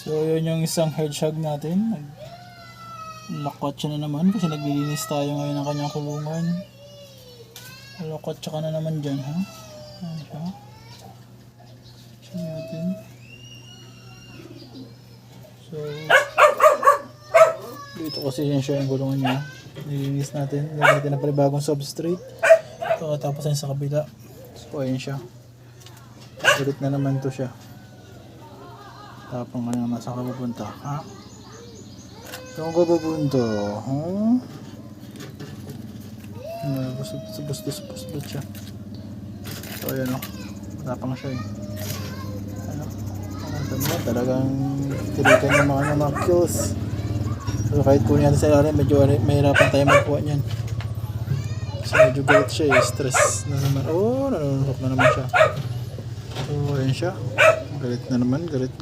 So yun yung isang hedgehog natin. Lakwatsa na naman kasi naglilinis tayo ngayon ng kanyang kulungan. Lakwatsa ka na naman dyan, ha? Ayan siya. Siya natin. So dito kasi yan siya yung kulungan niya. Nililinis natin. Lagyan natin na panibagong substrate. So, tapos yan sa kabila. So ayan siya. Ulit na naman to siya. Tapang ka naman sa kapupunta, ha? Saan ka pupunta, ha? Bustos siya. So ayan o. Tapang siya eh. Ano? Talagang tirikan yung mga kills. So kahit po natin sa ilalim, medyo mahirapan tayo magkuha niyan. So medyo galit siya eh. Stress na naman. Oh, nanunukok na naman siya. So ayan siya. Galit na naman. Galit.